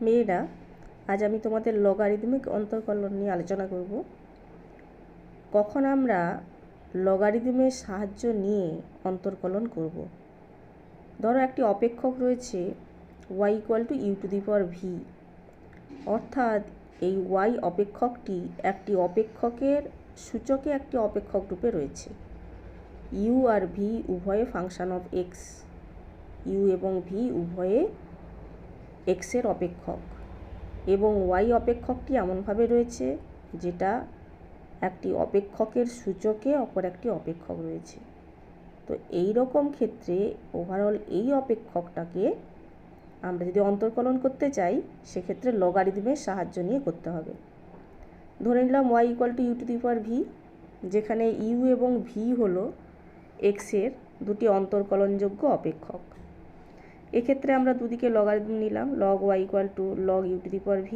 মেয়েরা, আজ আমি তোমাদের লগারিদমিক অন্তর্কলন নিয়ে আলোচনা করব। কখন আমরা লগারিদমের সাহায্য নিয়ে অন্তর্কলন করব। ধরো একটি অপেক্ষক রয়েছে y = u⁴v, অর্থাৎ এই y অপেক্ষকটি একটি অপেক্ষকের সূচকে একটি অপেক্ষক রূপে রয়েছে। u আর v উভয়ে ফাংশন অফ x, u এবং v উভয়ে x এর অপেক্ষক, এবং y অপেক্ষকটি এমনভাবে রয়েছে যেটা একটি অপেক্ষকের সূচকে অপর একটি অপেক্ষক রয়েছে। তো এই রকম ক্ষেত্রে ওভারঅল এই অপেক্ষকটাকে আমরা যদি অন্তর্কলন করতে চাই সেক্ষেত্রে লগারিদমের সাহায্য নিয়ে করতে হবে। ধরে নিলাম y = u⁴v, যেখানে u এবং v হলো x এর দুটি অন্তর্কলনযোগ্য অপেক্ষক। এক্ষেত্রে আমরা দুদিকে লগারিদম নিলাম, log y = log u⁴v।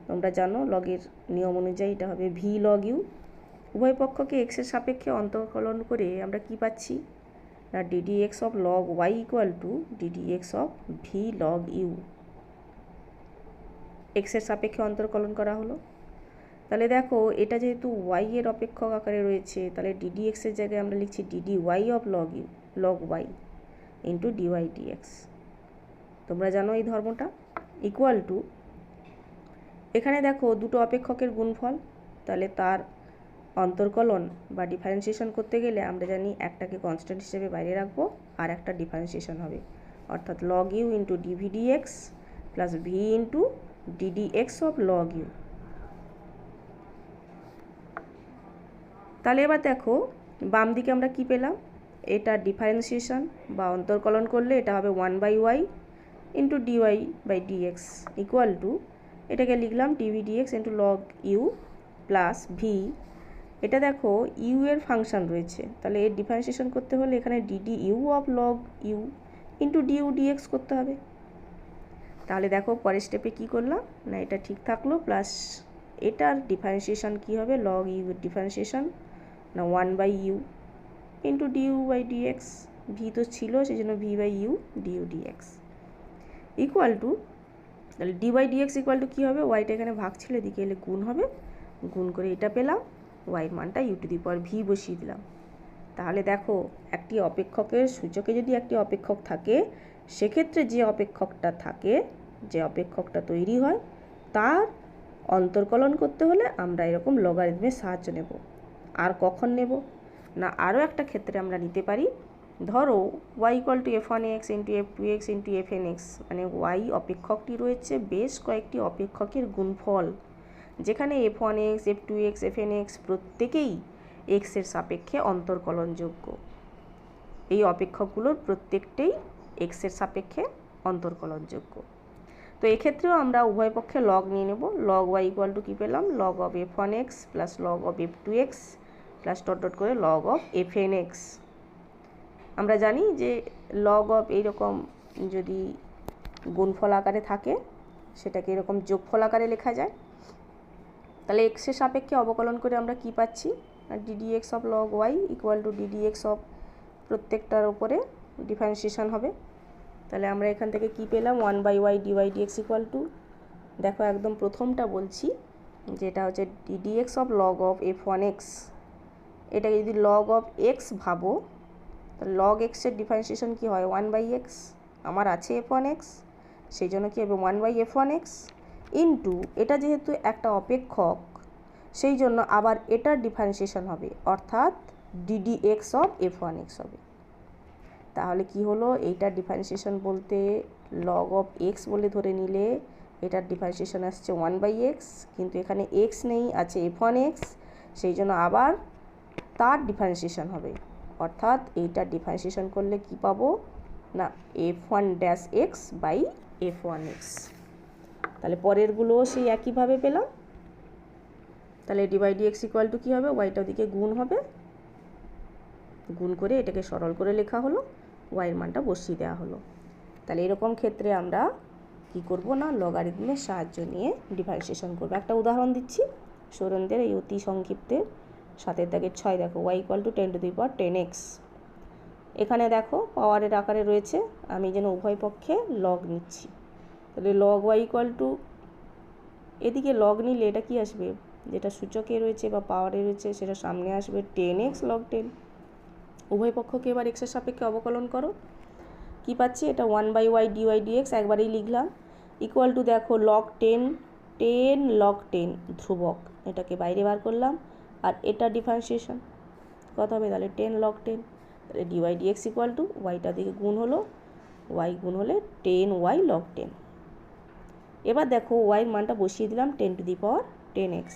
তোমরা জানো লগের নিয়ম অনুযায়ী এটা হবে v log u। উভয় পক্ষকে x এর সাপেক্ষে অন্তর্কলন করে আমরা কি পাচ্ছি না ddx of log y = ddx of v log u। x এর সাপেক্ষে অন্তর্কলন করা হলো। তাহলে দেখো এটা যেহেতু y এর অপেক্ষক আকারে রয়েছে, তাহলে ddx এর জায়গায় আমরা লিখছি dy of log y into dy dx। তোমরা জানো এই ধর্মটা। ইকুয়াল টু, এখানে দেখো দুটো অপেক্ষকের গুণফল, তাহলে তার অন্তর্কলন বা ডিফারেন্সিয়েশন করতে গেলে আমরা জানি একটাকে কনস্ট্যান্ট হিসেবে বাইরে রাখবো আর একটা ডিফারেন্সিয়েশন হবে, অর্থাৎ log u into dv dx plus v into ddx of log u। তাহলে এবার দেখো বাম দিকে আমরা কি পেলাম, এটা ডিফারেন্সিয়েশন বা অন্তর্কলন করলে এটা হবে 1/y into dy by dx equal to, এটাকে লিখলাম dv dx into log u plus v। এটা দেখো u এর ফাংশন রয়েছে, তাহলে এর ডিফারেন্সিয়েশন করতে হলে এখানে ddu of log u into du dx করতে হবে। তাহলে দেখো পরের স্টেপে কি করলাম না এটা ঠিক থাকলো, প্লাস এটার ডিফারেন্সিয়েশন কি হবে log u এর ডিফারেন্সিয়েশন না 1/u into du by dx, v তো ছিল সেই জন্য v by u du dx equal to, তাহলে d by dx equal to কী হবে, ওয়াইটা এখানে ভাগ ছিল এদিকে এলে গুণ হবে, গুণ করে এটা পেলাম, ওয়াইয়ের মানটা u⁴v বসিয়ে দিলাম। তাহলে দেখো একটি অপেক্ষকের সূচকে যদি একটি অপেক্ষক থাকে সেক্ষেত্রে যে অপেক্ষকটা তৈরি হয় তার অন্তর্কলন করতে হলে আমরা এরকম লগারিদমের সাহায্য নেব। আর কখন নেব না, আরও একটা ক্ষেত্রে আমরা নিতে পারি। ধরো y = f1x into f2x into fnx, মানে y অপেক্ষকটি রয়েছে বেশ কয়েকটি অপেক্ষকের গুণফল, যেখানে f1x f2x fnx প্রত্যেকেই x এর সাপেক্ষে অন্তর্কলনযোগ্য। এই অপেক্ষকগুলোর প্রত্যেকটাই x এর সাপেক্ষে অন্তর্কলনযোগ্য। তো এক্ষেত্রেও আমরা উভয় পক্ষে লগ নিয়ে নেব। log y = কী পেলাম, log of f1x plus log of f2x plus dot dot করে log of fnx। আমরা জানি যে log of এইরকম যদি গুণফল আকারে থাকে সেটাকে এরকম যোগফল আকারে লেখা যায়। তাহলে x এর সাপেক্ষে অবকলন করে আমরা কি পাচ্ছি, ddx of log y = ddx of প্রত্যেকটার উপরে ডিফারেন্সিয়েশন হবে। তাহলে আমরা এখান থেকে কি পেলাম 1/y dy dx equal to, দেখো একদম প্রথমটা বলছি যেটা হচ্ছে ddx of log of f1x। এটাকে যদি log of x ভাবো তাহলে log x এর ডিফারেন্সিয়েশন কি হয় 1/x, আমার আছে f1x সেই জন্য কি হবে 1/f1x ইন্টু, এটা যেহেতু একটা অপেক্ষক সেই জন্য আবার এটার ডিফারেন্সিয়েশন হবে, অর্থাৎ ddx of f1x হবে। তাহলে কি হলো, এইটার ডিফারেন্সিয়েশন বলতে log of x বলে ধরে নিলে এটার ডিফারেন্সিয়েশন আসছে 1/x, কিন্তু এখানে x নেই, আছে f1x, সেই জন্য আবার তার ডিফারেন্সিয়েশন হবে, অর্থাৎ এইটার ডিফারেন্সিয়েশন করলে কি পাবো না f1-x বাই f1x। তাহলে পরেরগুলো সেই একইভাবে পেলাম। তাহলে d by dx equal to কী হবে, ওয়াইটা ওদিকে গুণ হবে, গুণ করে এটাকে সরল করে লেখা হলো, ওয়াইয়ের মানটা বসিয়ে দেওয়া হলো। তাহলে এরকম ক্ষেত্রে আমরা কি করব না লগারিদমের সাহায্য নিয়ে ডিফারেন্সিয়েশন করব। একটা উদাহরণ দিচ্ছি সৌরেন্দ্রের এই অতি সংক্ষিপ্তের 7 দাগের 6, দেখো y = 10⁻10x। এখানে দেখো পাওয়ারের আকারে রয়েছে, আমি যেন উভয় পক্ষে লগ নিচ্ছি। তাহলে লগ ওয়াই ইকুয়াল টু, এদিকে লগ নিলে এটা কি আসবে, যেটা সূচকে রয়েছে বা পাওয়ারে রয়েছে সেটা সামনে আসবে 10x log 10। উভয় পক্ষকে এবার এক্সের সাপেক্ষে অবকলন করো, কি পাচ্ছি, এটা 1/y dy dx একবারেই লিখলাম, ইকুয়াল টু দেখো log 10 log 10 ধ্রুবক, এটাকে বাইরে বার করলাম, আর এটা ডিফারেন্সিয়েশন কত হবে, তাহলে 10 log 10, তাহলে dy dx ইকুয়াল টু ওয়াইটা দিকে গুণ হলো, y গুণ হলে 10y log 10। এবার দেখো ওয়াইয়ের মানটা বসিয়ে দিলাম 10 টু দি পাওয়ার 10x,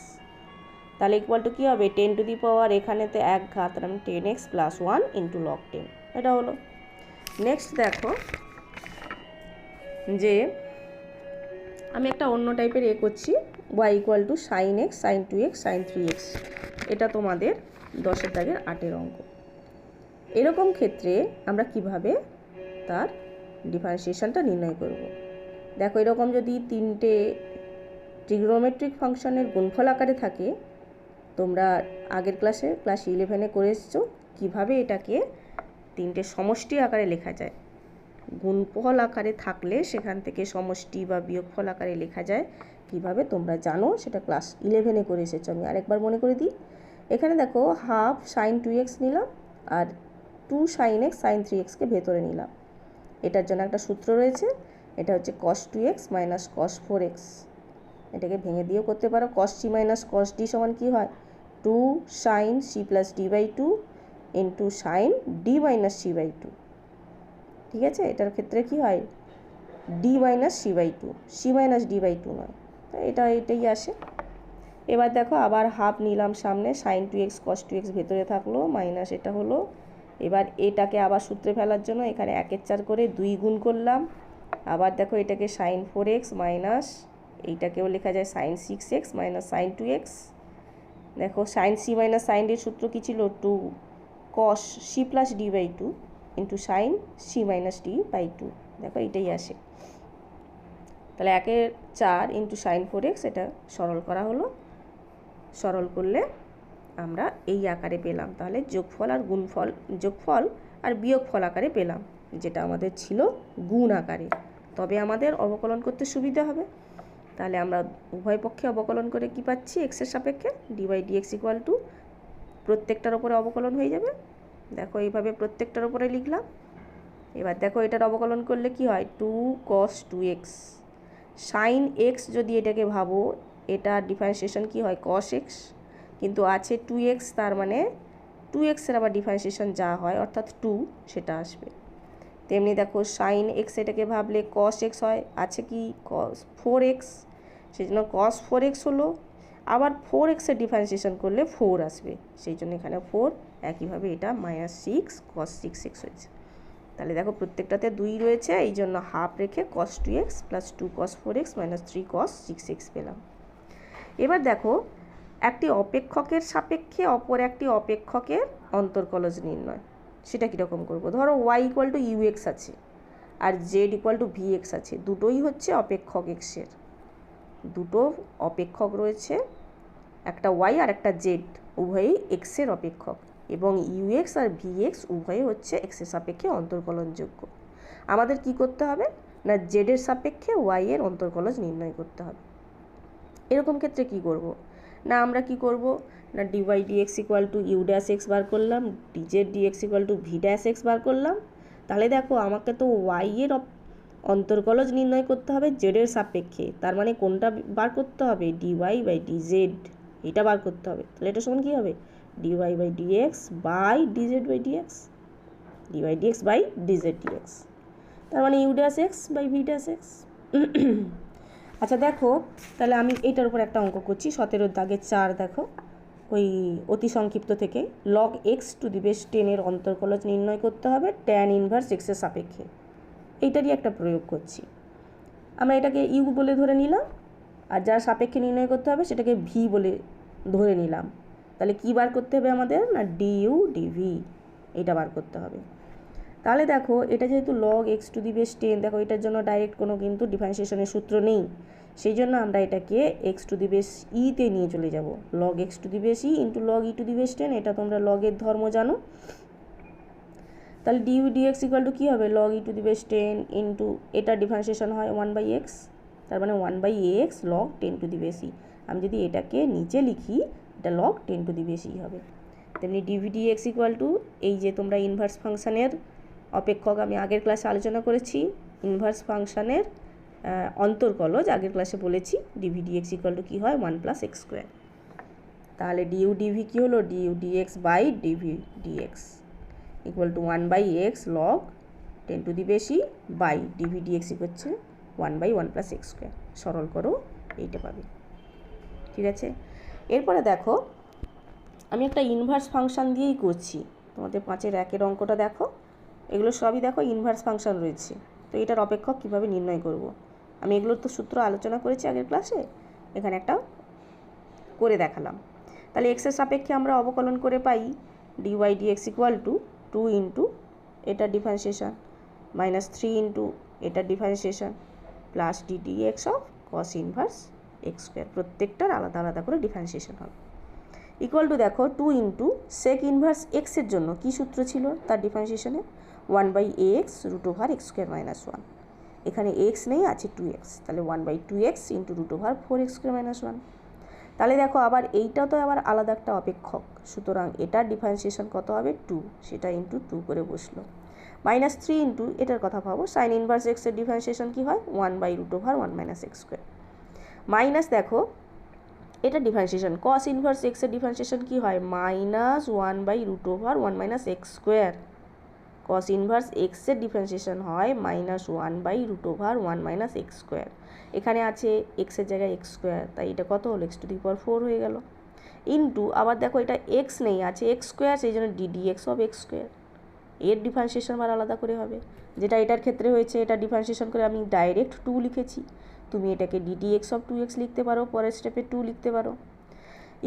তাহলে ইকুয়াল টু কী হবে, 10 টু দি পাওয়ার এখানেতে এক ঘাত, তাহলে আমি 10x প্লাস 1 ইন্টু log 10, এটা হলো। নেক্সট দেখো যে আমি একটা অন্য টাইপের করছি, y equal to sine x sine 2x sine 3x, এটা তোমাদের 10-এর দাগের 8-এর অঙ্ক। এরকম ক্ষেত্রে আমরা কিভাবে তার ডিফারেন্সিয়েশনটা নির্ণয় করব। দেখো এরকম যদি তিনটে ট্রিগনোমেট্রিক ফাংশনের গুণফল আকারে থাকে, তোমরা আগের ক্লাস 11-এ করে এসছো কীভাবে এটাকে তিনটে সমষ্টি আকারে লেখা যায়। গুণফল আকারে থাকলে সেখান থেকে সমষ্টি বা বিয়োগফল আকারে লেখা যায় কিভাবে, তোমরা জানো, সেটা ক্লাস 11-এ করে এসেছো। আমি আরেকবার মনে করে দিই, এখানে দেখো হাফ সাইন 2x নিলাম আর 2 সাইন এক্স সাইন 3xকে ভেতরে নিলাম। এটার জন্য একটা সূত্র রয়েছে, এটা হচ্ছে cos 2x minus cos 4x, এটাকে ভেঙে দিয়েও করতে পারো। cos c minus cos d সমান কী হয়, 2 sine c plus d by 2 into sine d minus c by 2, ঠিক আছে। এটার ক্ষেত্রে কি হয়, d minus c by 2, c minus d by 2 নয়, এটাই আসে। এবার দেখো আবার হাফ নিলাম সামনে, সাইন 2x cos 2x ভেতরে থাকলো, মাইনাস এটা হলো। এবার এটাকে আবার সূত্রে ফেলার জন্য এখানে 1/4 করে 2 গুণ করলাম, আবার দেখো এটাকে সাইন 4x মাইনাস, এইটাকেও লেখা যায় sign 6x minus sine 2x। দেখো সাইন c মাইনাস সাইন ডির সূত্র কী ছিল, 2 cos c plus d by 2 into sine c minus d by 2, দেখো এইটাই আসে। তাহলে 1/4 ইন্টু সাইন 4x, এটা সরল করা হলো, সরল করলে আমরা এই আকারে পেলাম। তাহলে যোগফল আর বিয়োগফল আকারে পেলাম, যেটা আমাদের ছিল গুণ আকারে, তবে আমাদের অবকলন করতে সুবিধা হবে। তাহলে আমরা উভয় পক্ষে অবকলন করে কি পাচ্ছি, এক্সের সাপেক্ষে dy dx ইকুয়াল টু প্রত্যেকটার ওপরে অবকলন হয়ে যাবে। দেখো এইভাবে প্রত্যেকটার ওপরে লিখলাম। এবার দেখো এটার অবকলন করলে কি হয়, 2 cos 2x সাইন x, যদি এটাকে ভাবো এটা ডিফারেন্সিয়েশন কি হয় cos x, কিন্তু আছে 2x, তার মানে 2x-এর আবার ডিফারেন্সিয়েশন যা হয় অর্থাৎ 2 সেটা আসবে। তেমনি দেখো সাইন x এটাকে ভাবলে cos x হয়, আছে কি cos 4x, সেই জন্য cos 4x হলো, আবার 4x-এর ডিফারেন্সিয়েশন করলে 4 আসবে, সেই জন্য এখানে 4, একইভাবে এটা মাইনাস 6 cos 6x হয়েছে। তাহলে দেখো প্রত্যেকটাতে 2 রয়েছে, এই জন্য হাফ রেখে cos 2x plus 2 cos 4x minus 3 cos 6x পেলাম। এবার দেখো একটি অপেক্ষকের সাপেক্ষে অপর একটি অপেক্ষকের অন্তর্কলজ নির্ণয়, সেটা কীরকম করব। ধরো y ইকুয়াল টু ux আছে আর z ইকুয়াল টু vx আছে, দুটোই হচ্ছে অপেক্ষক x-এর, দুটো অপেক্ষক রয়েছে, একটা y আর একটা z, উভয়ই x-এর অপেক্ষক, এবং ux আর vx উভয়ই হচ্ছে x-এর সাপেক্ষে অন্তর্কলনযোগ্য। আমাদের কি করতে হবে না, z-এর সাপেক্ষে y-এর অন্তর্কলজ নির্ণয় করতে হবে। এরকম ক্ষেত্রে কি করব না, আমরা কি করব না, dy dx equal to u dash x বার করলাম, dz dx equal to v dash x বার করলাম। তাহলে দেখো আমাকে তো y-এর অন্তর্কলজ নির্ণয় করতে হবে z-এর সাপেক্ষে, তার মানে কোনটা বার করতে হবে, dy বাই dz, এটা বার করতে হবে। তাহলে এটা সমান কী হবে, dy by dx by dz by dx, dy dx by dz dx, তার মানে u dash x by v dash x। আচ্ছা দেখো তাহলে আমি এইটার উপর একটা অঙ্ক করছি, 17-এর দাগের 4, দেখো ওই অতি সংক্ষিপ্ত থেকে log x to the base 10-এর অন্তর্কলজ নির্ণয় করতে হবে tan ইনভার্স x-এর সাপেক্ষে, এইটারই একটা প্রয়োগ করছি। আমরা এটাকে ইউ বলে ধরে নিলাম, আর যার সাপেক্ষে নির্ণয় করতে হবে সেটাকে ভি বলে ধরে নিলাম। তাহলে কি বার করতে হবে আমাদের না, ডিউ ডিভি, এটা বার করতে হবে। তাহলে দেখো এটা যেহেতু log x to the base 10, দেখো এটার জন্য ডাইরেক্ট কোনো কিন্তু ডিফারেন্সিয়েশনের সূত্র নেই, সেই জন্য আমরা এটাকে x টু দি বেস তে নিয়ে চলে যাব, log x to the base e into log e to the base 10, এটা তোমরা লগের ধর্ম জানো। তাহলে ডিউ ডিএক্স ইকুয়াল টু কী হবে, log e to the base 10 into এটা ডিফারেন্সিয়েশন হয় 1/x, তার মানে 1/x log 10 to the base e. আমি যদি এটাকে নিচে লিখি, এটা log 10 to the base e হবে। তেমনি ডিভি ডিএক্স ইকুয়াল টু, এই যে তোমরা ইনভার্স ফাংশানের অপেক্ষক আমি আগের ক্লাসে আলোচনা করেছি, ইনভার্স ফাংশানের অন্তর্কলজ আগের ক্লাসে বলেছি, ডিভি ডিএক্স ইকুয়াল টু কী হয় 1 + x স্কোয়ার। তাহলে ডিউ ডিভি কী হলো, d u d x by d v d x equal to 1/x log 10 to the base e by d v d x হচ্ছে 1/1 + x স্কোয়ার। সরল করো, এইটা পাবে। ঠিক আছে, এরপরে দেখো আমি একটা ইনভার্স ফাংশান দিয়েই করছি। তোমাদের 5-এর 1-এর অঙ্কটা দেখো, এগুলো সবই দেখো ইনভার্স ফাংশান রয়েছে। তো এটার অপেক্ষক কীভাবে নির্ণয় করব, আমি এগুলোর তো সূত্র আলোচনা করেছি আগের ক্লাসে, এখানে একটা করে দেখালাম। তাহলে এক্সের সাপেক্ষে আমরা অবকলন করে পাই d y d x equal to 2 into এটার ডিফারেন্সিয়েশন মাইনাস 3 ইন্টু এটার differentiation plus d d x of cos inverse x square. প্রত্যেকটার আলাদা আলাদা করে ডিফারেন্সিয়েশন হবে। ইকুয়াল টু দেখো 2 ইন্টু সেক ইনভার্স এক্সের জন্য কী সূত্র ছিল তার ডিফারেন্সিয়েশনে 1/x √x স্কোয়ার মাইনাস 1। এখানে এক্স নেই, আছে 2x, তাহলে 1/2x into √4x square minus 1। তাহলে দেখো আবার এইটা তো আবার আলাদা একটা অপেক্ষক, সুতরাং এটার ডিফারেন্সিয়েশন কত হবে 2, সেটা ইন্টু 2 করে বসলো। মাইনাস 3 ইন্টু এটার কথা ভাবো, সাইন ইনভার্স এক্সের ডিফারেন্সিয়েশন কী হয় 1/√1 - x স্কোয়ার। মাইনাস দেখো এটা ডিফারেন্সিয়েশন কস ইনভার্স এক্সের ডিফারেন্সিয়েশন কী হয় -1/√1 - x স্কোয়ার। কস ইনভার্স এক্সের ডিফারেন্সিয়েশন হয় -1/√1 - x স্কোয়ার। এখানে আছে এক্সের জায়গায় এক্স স্কোয়ার, তাই এটা কত হলো x⁴ হয়ে গেল। ইন্টু আবার দেখো এটা এক্স নেই, আছে এক্স স্কোয়ার, সেই জন্য ডিডিএক্স অফ এক্স স্কোয়ার। এর ডিফারেন্সিয়েশন আবার আলাদা করে হবে, যেটা এটার ক্ষেত্রে হয়েছে। এটা ডিফারেন্সিয়েশন করে আমি ডাইরেক্ট 2 লিখেছি, তুমি এটাকে ডিডিএক্স অফ 2x লিখতে পারো, পরের স্টেপে 2 লিখতে পারো।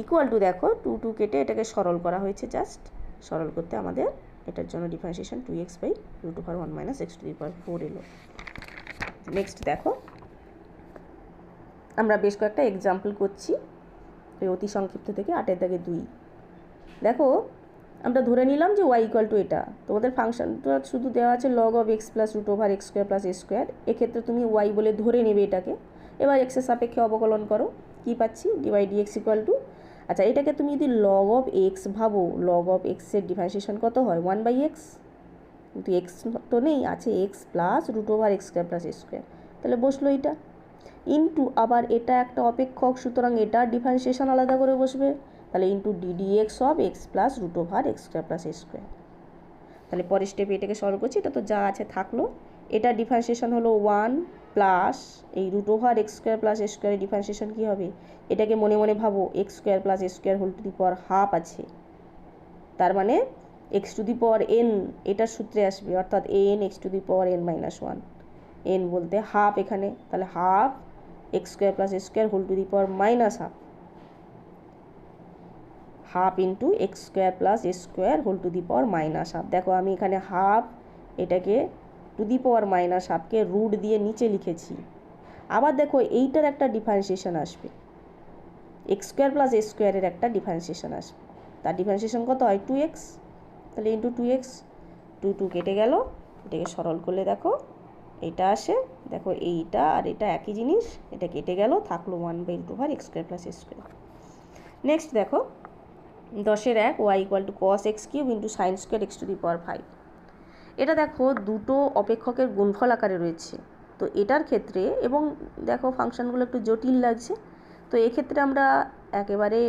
ইকুয়াল টু দেখো 2 কেটে এটাকে সরল করা হয়েছে, জাস্ট সরল করতে আমাদের এটার জন্য ডিফারেন্সিয়েশন 2x/√1 - x⁴ এলো। নেক্সট দেখো আমরা বেশ কয়েকটা এক্সাম্পল করছি এই অতি সংক্ষিপ্ত থেকে 8-এর দাগে 2। দেখো আমরা ধরে নিলাম যে y ইকুয়াল টু এটা, তোমাদের ফাংশনটা শুধু দেওয়া আছে log of x + √x² + a square. এক্ষেত্রে তুমি y বলে ধরে নেবে এটাকে। এবার এক্সের সাপেক্ষে অবকলন করো, কী পাচ্ছি dy dx ইকুয়াল টু, আচ্ছা এটাকে তুমি যদি log of x ভাবো, log of x এর ডিফারেন্সিয়েশন কত হয় 1/x, কিন্তু x তো নেই, আছে x + √x² + a স্কোয়ার, তাহলে বসলো এটা। ইন্টু আবার এটা একটা অপেক্ষক, সুতরাং এটার ডিফারেন্সিয়েশন আলাদা করে বসবে, তাহলে into ddx of x + √x² + a square. তাহলে পরের স্টেপে এটাকে সলভ করছি, এটা তো যা আছে থাকলো। এটার ডিফারেন্সিয়েশন হলো 1 প্লাস এই √x² + a স্কোয়ারের ডিফারেন্সিয়েশন কী হবে, এটাকে মনে মনে ভাবো x² + a square whole to the power half আছে, তার মানে x⁴n এটার সূত্রে আসবে, অর্থাৎ n x⁴n - 1, n বলতে হাফ এখানে, তাহলে half x² + a square whole to the power -half, half into x² + a square whole to the power -half. দেখো আমি এখানে হাফ এটাকে টু দি পাওয়ার -হাফকে রুট দিয়ে নিচে লিখেছি। আবার দেখো এইটার একটা ডিফারেন্সিয়েশন আসবে, x² + a স্কোয়ারের একটা ডিফারেন্সিয়েশন আসবে, তার ডিফারেন্সিয়েশন কত হয় 2x, তাহলে ইন্টু 2x, 2 কেটে গেল, এটাকে সরল করলে দেখো এটা আসে, দেখো এইটা আর এটা একই জিনিস, এটা কেটে গেল, থাকলো 1/√x² + a স্কোয়ার। নেক্সট দেখো 10-এর 1 y equal two cos x³ into sin square x⁵। এটা দেখো দুটো অপেক্ষকের গুণফল আকারে রয়েছে, তো এটার ক্ষেত্রে, এবং দেখো ফাংশনগুলো একটু জটিল লাগছে, তো এক্ষেত্রে আমরা একেবারে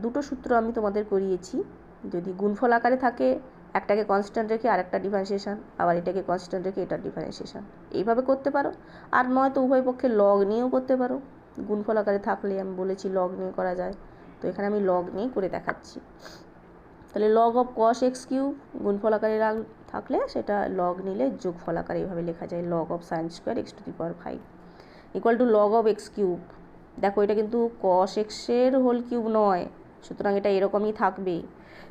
দুটো সূত্র আমি তোমাদের করিয়েছি। যদি গুণফল আকারে থাকে একটাকে কনস্ট্যান্ট রেখে আরেকটা ডিফারেন্সিয়েশন, আবার এটাকে কনস্ট্যান্ট রেখে এটার ডিফারেন্সিয়েশন, এইভাবে করতে পারো। আর নয়তো উভয় পক্ষে লগ নিয়েও করতে পারো। গুণফল আকারে থাকলে আমি বলেছি লগ নিয়ে করা যায়, তো এখানে আমি লগ নিয়ে করে দেখাচ্ছি। তাহলে log of cos x³ গুণফল আকারে থাকলে সেটা লগ নিলে যোগফল আকারে এইভাবে লেখা যায়, log of sin square x⁵ equal to log of x³। দেখো এটা কিন্তু cos x এর হোল কিউব নয়, সুতরাং এটা এরকমই থাকবে,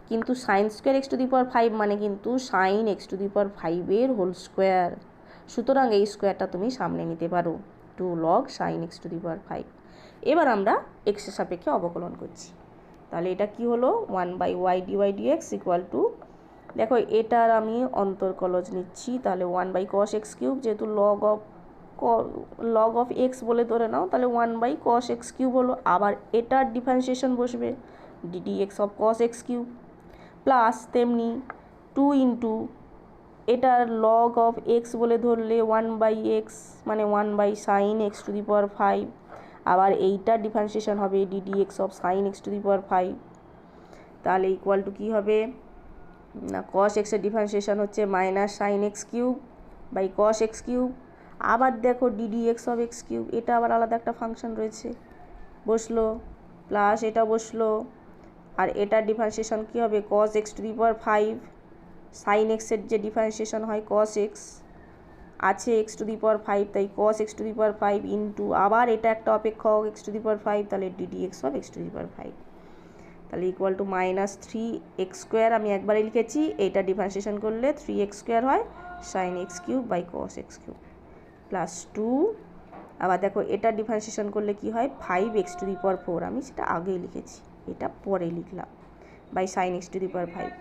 কিন্তু sin স্কোয়ার x⁵ মানে কিন্তু sin x⁵ এর হোল স্কোয়ার, সুতরাং এই স্কোয়ারটা তুমি সামনে নিতে পারো, 2 log sin x⁵। এবার আমরা এক্সের সাপেক্ষে অবকলন করছি, তাহলে এটা কি হলো 1/y dy dx equal to দেখো এটার আমি অন্তর্কলজ নিচ্ছি, তাহলে 1/cos x কিউব, যেহেতু লগ অফ এক্স বলে ধরে নাও, তাহলে 1/cos x কিউব হলো। আবার এটার ডিফারেন্সিয়েশন বসবে ddx of cos x cube, plus তেমনি 2 ইন্টু এটার লগ অফ এক্স বলে ধরলে 1/x মানে 1/sin x to the power 5, আবার এইটার ডিফারেন্সিয়েশন হবে ddx of sin x to the power 5, তাহলে ইকুয়াল টু কী হবে না cos x এর ডিফারেন্সিয়েশন হচ্ছে minus sin x cube by cos x cube. আবার দেখো ddx অফ x কিউব, এটা আবার আলাদা একটা ফাংশন রয়েছে, বসলো, প্লাস এটা বসলো, আর এটার ডিফারেন্সিয়েশন কী হবে cos x to the power 5, sin x এর যে ডিফারেন্সিয়েশন হয় cos x আছে x টু দি পাওয়ার 5, তাই cos x to the power 5 into আবার এটা একটা অপেক্ষক x টু দি পাওয়ার 5, তাহলে ddx of x to the power 5, তাহলে ইকুয়াল টু -3x²। আমি একবারে লিখেছি, এইটা ডিফারেন্সিয়েশন করলে 3x² হয় sin x cube by cos x cube, plus 2, আবার দেখো এটা ডিফারেন্সিয়েশন করলে কি হয় 5x টু দি পাওয়ার 4, আমি সেটা আগেই লিখেছি, এটা পরে লিখলাম, by sin x to the power 5।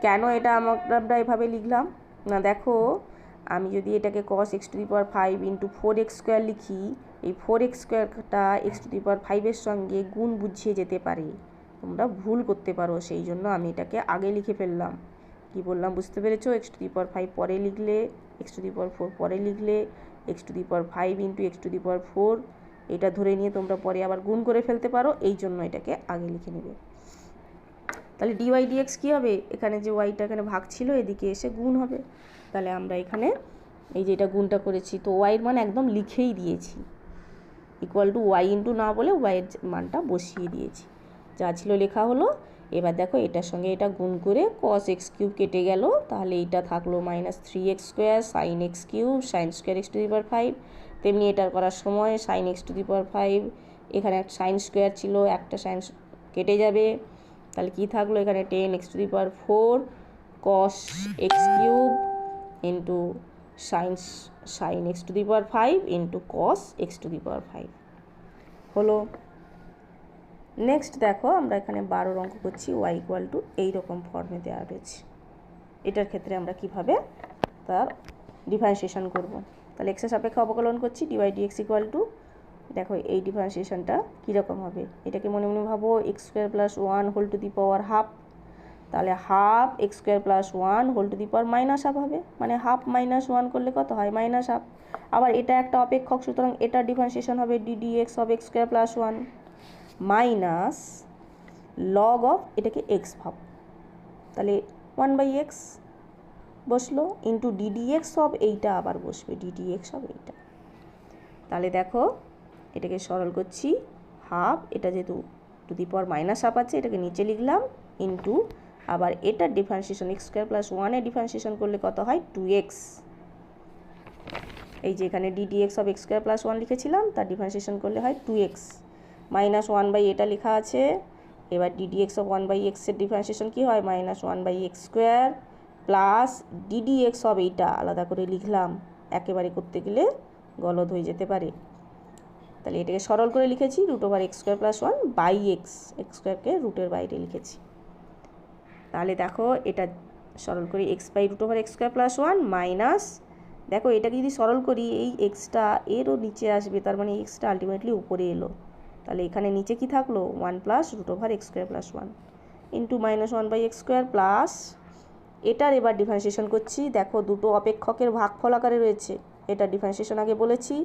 কেন এটা আমরা এভাবে লিখলাম না, দেখো আমি যদি এটাকে cos x to the power 5 into 4x² লিখি, এই 4x²টা x টু দি পাওয়ার 5-এর সঙ্গে গুণ বুঝিয়ে যেতে পারে, তোমরা ভুল করতে পারো, সেই জন্য আমি এটাকে আগে লিখে ফেললাম। কি বললাম বুঝতে পেরেছো? x টু দি পাওয়ার 5 পরে লিখলে, x টু দি পাওয়ার 4 পরে লিখলে, x to the power 5 into x to the power 4, এটা ধরে নিয়ে তোমরা পরে আবার গুণ করে ফেলতে পারো, এই জন্য এটাকে আগে লিখে নেবে। তাহলে dy dx কী হবে, এখানে যে ওয়াইটা এখানে ভাগ ছিল এদিকে এসে গুণ হবে, তাহলে আমরা এখানে এই যে এটা গুণটা করেছি, তো ওয়াইয়ের মান একদম লিখেই দিয়েছি, ইকুয়াল টু ওয়াই ইন্টু না বলে ওয়াইয়ের মানটা বসিয়ে দিয়েছি, যা ছিল লেখা হলো। এবার দেখো এটার সঙ্গে এটা গুণ করে cos x কিউব কেটে গেল, তাহলে এইটা থাকলো -3x² sin x cube sin² x to the power 5, তেমনি এটা করার সময় sin x to the power 5, এখানে একটা sin² ছিল, একটা sin কেটে যাবে, তাহলে কি থাকলো এখানে 10x to the power 4 cos x cube into sin x to the power 5 into cos x to the power 5 হলো। নেক্সট দেখো আমরা এখানে 12 অঙ্ক করছি, y ইকুয়াল টু এইরকম ফর্মে দেওয়া রয়েছে, এটার ক্ষেত্রে আমরা কিভাবে তার ডিফারেন্সিয়েশন করব। তাহলে এক্সের সাপেক্ষে অবকলন করছি, dy dx ইকুয়াল টু, দেখো এই ডিফারেন্সিয়েশনটা কীরকম হবে, এটাকে মনে মনে ভাবো x² + 1 whole to the power half, তাহলে half x² + 1 whole to the power -half হবে, মানে হাফ -1 করলে কত হয় -হাফ। আবার এটা একটা অপেক্ষক, সুতরাং এটার ডিফারেন্সিয়েশন হবে ddx of x² + 1 minus log of এটাকে x ভাব, তাহলে 1/x বসলো ইন্টু ddx অফ এইটা আবার বসবে ddx অফ এইটা, তাহলে দেখো এটাকে সরল করছি, হাফ এটা যেহেতু টু দি পাওয়ার -হাফ আছে এটাকে নিচে লিখলাম ইন্টু আবার এটার ডিফারেন্সিয়েশন x² + 1 এর ডিফারেন্সিয়েশন করলে কত হয় 2x, এই যে এখানে ddx অফ x² + 1 লিখেছিলাম, তার ডিফারেন্সিয়েশন করলে হয় 2x, -1 এটা লেখা আছে, এবার ddx অফ 1/x এর ডিফারেন্সিয়েশন কী হয় -1/x² প্লাস ddx অফ এইটা আলাদা করে লিখলাম, একেবারে করতে গেলে গলদ হয়ে যেতে পারে, তাহলে এটাকে সরল করে লিখেছি √x² + 1/x, x²কে রুটের বাইরে লিখেছি, তাহলে দেখো এটা সরল করি x/√x² + 1 মাইনাস, দেখো এটাকে যদি সরল করি এই এক্সটা এরও নিচে আসবে, তার মানে এক্সটা আলটিমেটলি উপরে এলো, তাহলে এখানে নিচে কি থাকলো 1 + √x² + 1 ইন্টু -1/x² প্লাস এটার এবার ডিফারেন্সিয়েশন করছি, দেখো দুটো অপেক্ষকের ভাগফল আকারে রয়েছে, এটা ডিফারেন্সিয়েশন আগে বলেছি,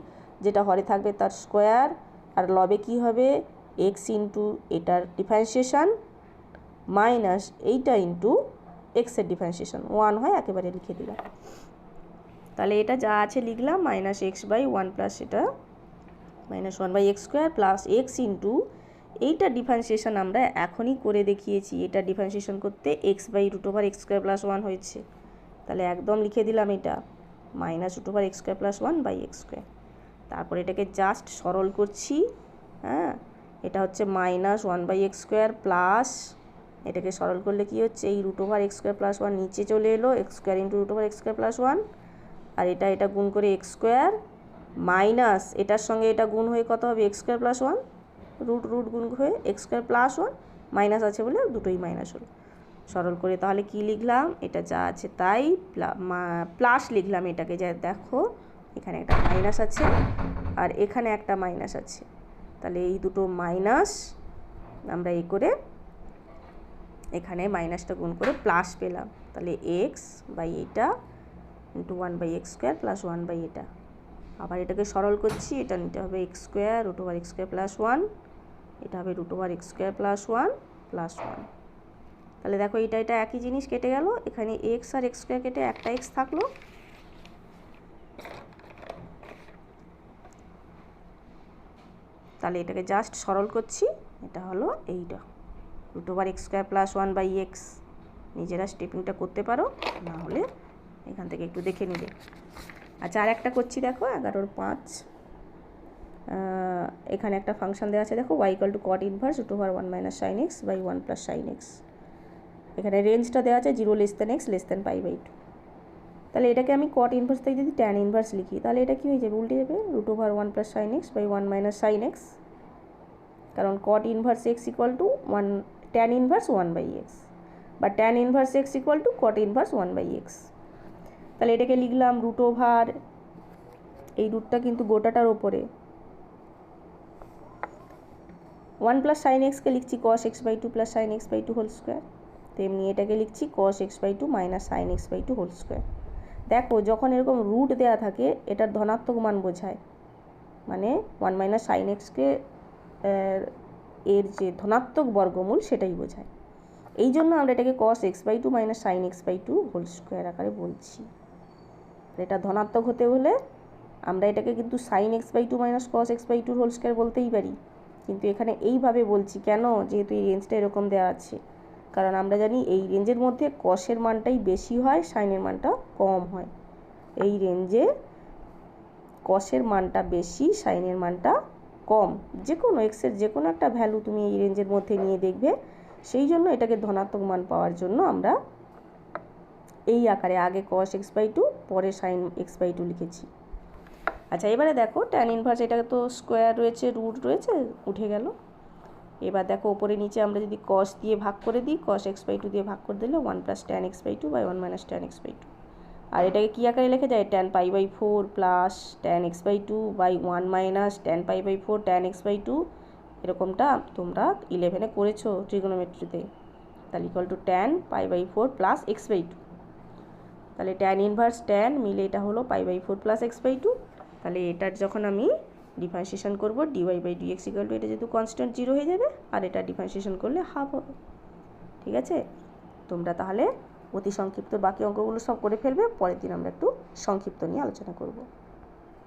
যেটা হরে থাকবে তার স্কোয়ার, আর লবে কি হবে x ইন্টু এটার ডিফারেন্সিয়েশন মাইনাস এইটা ইন্টু এক্সের ডিফারেন্সিয়েশন 1 হয় একেবারে লিখে দিলাম, তাহলে এটা যা আছে লিখলাম -x/1 প্লাস এটা -1/x² প্লাস x ইন্টু এইটা ডিফারেন্সিয়েশন আমরা এখনই করে দেখিয়েছি, এটা ডিফারেন্সিয়েশন করতে x/√x² + 1 হয়েছে, তাহলে একদম লিখে দিলাম এটা -√x² + 1/x², তারপর এটাকে জাস্ট সরল করছি, হ্যাঁ এটা হচ্ছে -1/x² প্লাস এটাকে সরল করলে কি হচ্ছে এই √x² + 1 নিচে চলে এলো, x² ইন্টু √x² + 1, আর এটা গুণ করে x² মাইনাস এটার সঙ্গে এটা গুণ হয়ে কত হবে x² + 1 রুট গুণ হয়ে x² + 1 মাইনাস আছে বলে দুটোই মাইনাস হলো, সরল করে তাহলে কি লিখলাম, এটা যা আছে তাই, প্লাস লিখলাম এটাকে, যা দেখো এখানে একটা মাইনাস আছে আর এখানে একটা মাইনাস আছে, তাহলে এই দুটো মাইনাস আমরা এই করে এখানে মাইনাসটা গুণ করে প্লাস পেলাম, তাহলে এক্স বাই এটা ইন্টু 1/x² প্লাস 1 এটা। আবার এটাকে সরল করছি, এটা নিতে হবে x² √x² প্লাস 1, এটা হবে √x² প্লাস 1 প্লাস 1। তাহলে দেখো এটা একই জিনিস কেটে গেল, এখানে x আর x² কেটে একটা x থাকলো, তাহলে এটাকে জাস্ট সরল করছি, এটা হলো এইটা √x² প্লাস 1/x। নিজেরা স্টেপিংটা করতে পারো, না হলে এখান থেকে একটু দেখে নিবে। আচ্ছা, আর একটা করছি দেখো 11/5। এখানে একটা ফাংশন দেওয়া আছে দেখো, y = cot inverse √1 - sin x / 1 + sin x। এখানে রেঞ্জটা দেওয়া আছে 0 x π/2। তাহলে এটাকে আমি cot ইনভার্স থেকে যদি tan ইনভার্স লিখি, তাহলে এটা কি হয়ে যাবে, উল্টে যাবে √1 + sin x / 1 - sin x, কারণ cot inverse x = 1 tan inverse 1/x, বা tan inverse x = cot inverse 1/x। তাহলে এটাকে লিখলাম √, এই রুটটা কিন্তু গোটাটার ওপরে, 1 + sin x কে লিখছি cos x/2 + sin x/2 whole square, তেমনি এটাকে লিখছি cos x/2 - sin x/2 whole square. দেখো যখন এরকম রুট দেয়া থাকে এটার ধনাত্মক মান বোঝায়, মানে 1 - sin x কে এর যে ধনাত্মক বর্গমূল সেটাই বোঝায়। এই জন্য আমরা এটাকে cos x/2 - sin x/2 whole square আকারে বলছি। এটা ধনাত্মক হতে হলে আমরা এটাকে কিন্তু sin x/2 - cos x/2 whole square বলতেই পারি, কিন্তু এখানে এইভাবে বলছি কেন, যেহেতু এই রেঞ্জটা এরকম দেওয়া আছে, কারণ আমরা জানি এই রেঞ্জের মধ্যে cos-এর মানটাই বেশি হয়, sin-এর মানটা কম হয়। এই রেঞ্জে cos-এর মানটা বেশি, sin-এর মানটা কম, যে কোনো x-এর যে কোনো একটা ভ্যালু তুমি এই রেঞ্জের মধ্যে নিয়ে দেখবে। সেই জন্য এটাকে ধনাত্মক মান পাওয়ার জন্য আমরা এই আকারে আগে cos x/2 পরে sin x/2 লিখেছি। আচ্ছা, এবারে দেখো tan ইনভার্স, এটা তো স্কোয়ার রয়েছে, রুট রয়েছে, উঠে গেল। এবার দেখো ওপরে নিচে আমরা যদি cos দিয়ে ভাগ করে দিই, cos x/2 দিয়ে ভাগ করে দিলে 1 + tan x/2 / 1 - tan x/2। আর এটাকে কী আকারে লেখা যায়, tan π/4 plus tan x/2 / 1 - tan π/4 tan x/2। এরকমটা তোমরা 11-এ করেছো ট্রিগোনোমেট্রিতে, তাহলে = tan π/4 প্লাস x/2। তাহলে tan ইনভার্স tan মিলে এটা হলো π/4 প্লাস x/2। তাহলে এটার যখন আমি ডিফারেন্সিয়েশন করব, dy/dx = এটা যেহেতু কনস্ট্যান্ট 0 হয়ে যাবে, আর এটা ডিফারেন্সিয়েশন করলে হাফ হবে। ঠিক আছে, তোমরা তাহলে অতি সংক্ষিপ্ত বাকি অঙ্কগুলো সব করে ফেলবে, পরের দিন আমরা একটু সংক্ষিপ্ত নিয়ে আলোচনা করব।